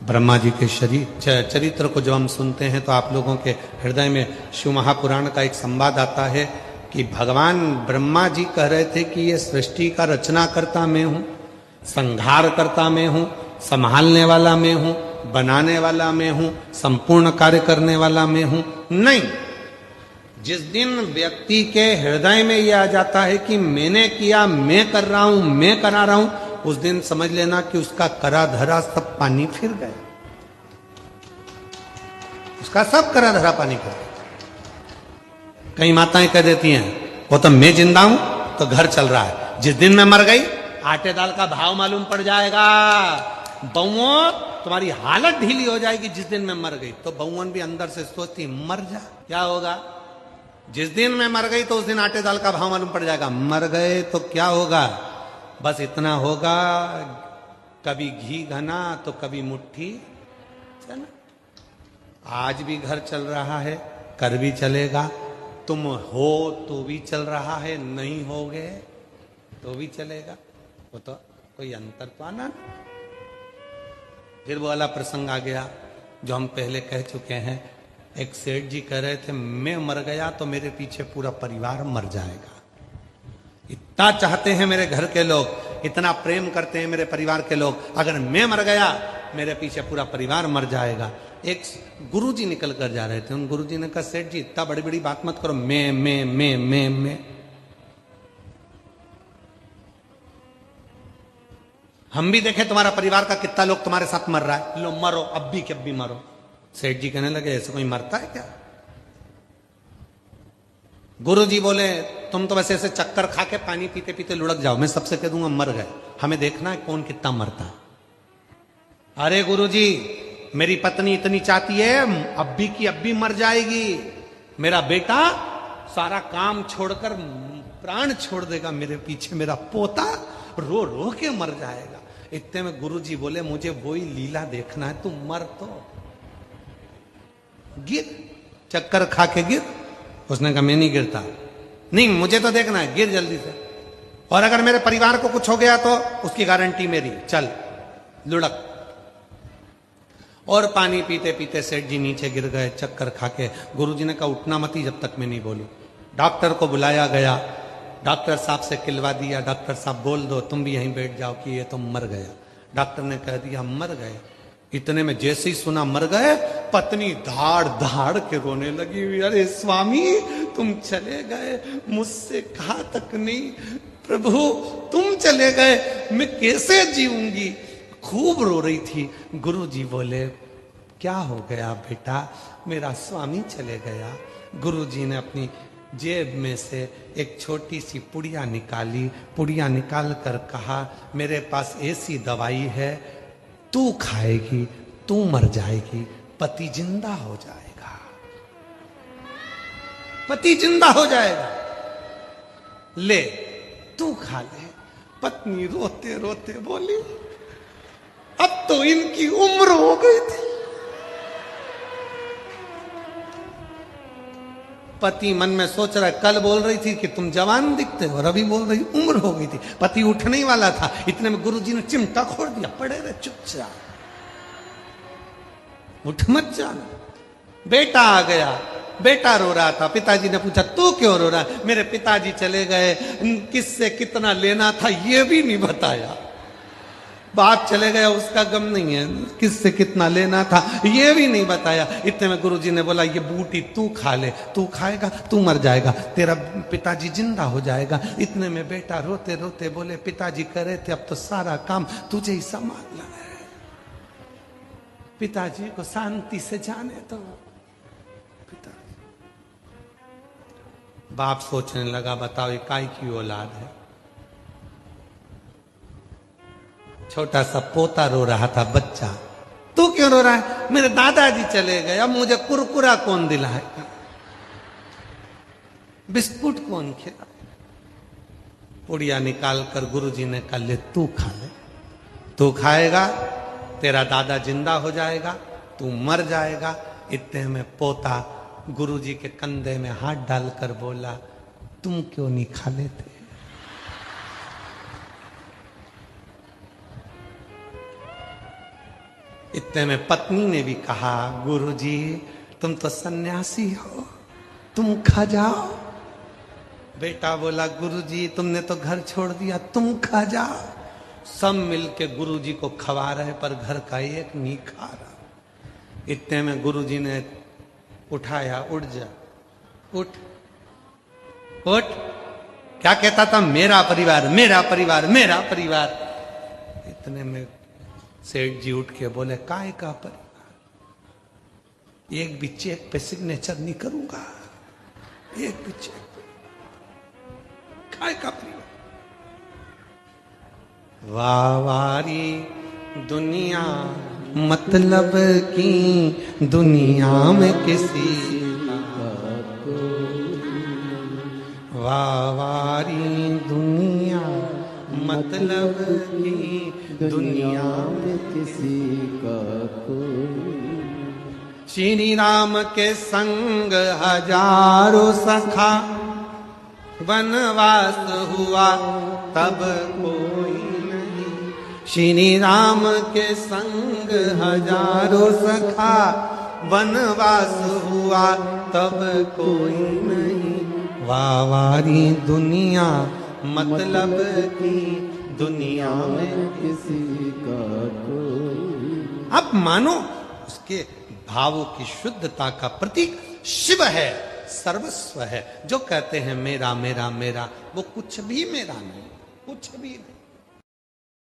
ब्रह्मा जी के चरित्र को जब हम सुनते हैं तो आप लोगों के हृदय में शिव महापुराण का एक संवाद आता है कि भगवान ब्रह्मा जी कह रहे थे कि ये सृष्टि का रचना करता मैं हूं, संहार करता मैं हूं, संभालने वाला मैं हूं, बनाने वाला मैं हूं, संपूर्ण कार्य करने वाला मैं हूं। नहीं, जिस दिन व्यक्ति के हृदय में यह आ जाता है कि मैंने किया, मैं कर रहा हूं, मैं करा रहा हूं, उस दिन समझ लेना कि उसका करा धरा सब पानी फिर गया, उसका सब करा धरा पानी फिर गया। कई माताएं कह देती हैं वो तो मैं जिंदा हूं तो घर चल रहा है, जिस दिन मैं मर गई आटे दाल का भाव मालूम पड़ जाएगा। बहुओं तुम्हारी हालत ढीली हो जाएगी जिस दिन मैं मर गई। तो बहुओं भी अंदर से सोचती मर जा, क्या होगा? जिस दिन मैं मर गई तो उस दिन आटे दाल का भाव मालूम पड़ जाएगा। मर गए तो क्या होगा? बस इतना होगा, कभी घी घना तो कभी मुट्ठी चना। आज भी घर चल रहा है, कर भी चलेगा, तुम हो तो भी चल रहा है, नहीं होगे तो भी चलेगा। वो तो कोई अंतर तो आना नहीं। फिर वो वाला प्रसंग आ गया जो हम पहले कह चुके हैं। एक सेठ जी कह रहे थे मैं मर गया तो मेरे पीछे पूरा परिवार मर जाएगा। इतना चाहते हैं मेरे घर के लोग, इतना प्रेम करते हैं मेरे परिवार के लोग, अगर मैं मर गया मेरे पीछे पूरा परिवार मर जाएगा। एक गुरुजी निकल कर जा रहे थे, उन गुरुजी ने कहा सेठ जी इतना बड़ी बड़ी बात मत करो, मैं हम भी देखें तुम्हारा परिवार का कितना लोग तुम्हारे साथ मर रहा है, लो मरो अब भी कि अब भी मरो। सेठ जी कहने लगे ऐसे कोई मरता है क्या? गुरु जी बोले तुम तो वैसे ऐसे चक्कर खा के पानी पीते पीते लुढ़क जाओ, मैं सबसे कह दूंगा मर गए, हमें देखना है कौन कितना मरता है। अरे गुरु जी मेरी पत्नी इतनी चाहती है अब भी की अब भी मर जाएगी, मेरा बेटा सारा काम छोड़कर प्राण छोड़ देगा मेरे पीछे, मेरा पोता रो रो के मर जाएगा। इतने में गुरु जी बोले मुझे वही लीला देखना है, तू मर तो गिर, चक्कर खा के गिर। उसने कहा मैं नहीं गिरता, नहीं मुझे तो देखना है, गिर जल्दी से, और अगर मेरे परिवार को कुछ हो गया तो उसकी गारंटी मेरी, चल लुढ़क। और पानी पीते पीते सेठ जी नीचे गिर गए चक्कर खा के। गुरुजी ने कहा उठना मत ही जब तक मैं नहीं बोलूं। डॉक्टर को बुलाया गया, डॉक्टर साहब से किलवा दिया, डॉक्टर साहब बोल दो तुम भी यहीं बैठ जाओ कि ये तो मर गया। डॉक्टर ने कह दिया मर गए। इतने में जैसे ही सुना मर गए, पत्नी धाड़ धाड़ के रोने लगी, अरे स्वामी तुम चले गए, मुझसे कहा तक नहीं, प्रभु तुम चले गए मैं कैसे जीऊंगी। खूब रो रही थी। गुरु जी बोले क्या हो गया बेटा, मेरा स्वामी चले गया। गुरु जी ने अपनी जेब में से एक छोटी सी पुड़िया निकाली, पुड़िया निकाल कर कहा मेरे पास ऐसी दवाई है, तू खाएगी तू मर जाएगी, पति जिंदा हो जाएगा, पति जिंदा हो जाएगा, ले तू खा ले। पत्नी रोते रोते बोली अब तो इनकी उम्र हो गई थी। पति मन में सोच रहा है कल बोल रही थी कि तुम जवान दिखते हो और अभी बोल रही उम्र हो गई थी। पति उठने ही वाला था, इतने में गुरुजी ने चिमटा खोल दिया, पड़े रहे चुपचाप, उठ मत जाना। बेटा आ गया, बेटा रो रहा था। पिताजी ने पूछा तू क्यों रो रहा है? मेरे पिताजी चले गए, किससे कितना लेना था ये भी नहीं बताया। बाप चले गया उसका गम नहीं है, किससे कितना लेना था ये भी नहीं बताया। इतने में गुरुजी ने बोला ये बूटी तू खा ले, तू खाएगा तू मर जाएगा, तेरा पिताजी जिंदा हो जाएगा। इतने में बेटा रोते रोते बोले पिताजी कह रहे थे अब तो सारा काम तुझे ही संभालना है, पिताजी को शांति से जाने दो। पिताजी बाप सोचने लगा बताओ ये काय की औलाद है। छोटा सा पोता रो रहा था, बच्चा तू क्यों रो रहा है? मेरे दादाजी चले गए, अब मुझे कुरकुरा कौन दिलाएगा, बिस्कुट कौन खिलाए? पुड़िया निकाल कर गुरुजी ने कहा ले तू खा ले, तू खाएगा तेरा दादा जिंदा हो जाएगा, तू मर जाएगा। इतने में पोता गुरुजी के कंधे में हाथ डालकर बोला तुम क्यों नहीं खा लेते? इतने में पत्नी ने भी कहा, गुरुजी तुम तो सन्यासी हो, तुम खा जाओ। बेटा बोला, गुरुजी तुमने तो घर छोड़ दिया, तुम खा जाओ। सब मिलके गुरुजी को खवा रहे, पर घर का एक नहीं खा रहा। इतने में गुरुजी ने उठाया, उठ जा, उठ उठ। क्या कहता था? मेरा परिवार, मेरा परिवार, मेरा परिवार। इतने में सेठ जी उठ के बोले, काय का परिवार? एक भी चेक पे सिग्नेचर नहीं करूंगा, एक भी चेक पे। काय का परिवार? वावारी दुनिया मतलब की दुनिया में किसी वावारी दुनिया मतलब की दुनिया में किसी का कोई। श्री राम के संग हजारों सखा वनवास हुआ तब कोई नहीं। श्री राम के संग हजारों सखा वनवास हुआ तब कोई नहीं। वावारी दुनिया मतलब की दुनिया में किसी का कोई। अब मानो उसके भावों की शुद्धता का प्रतीक शिव है, सर्वस्व है। जो कहते हैं मेरा मेरा मेरा, वो कुछ भी मेरा नहीं, कुछ भी नहीं।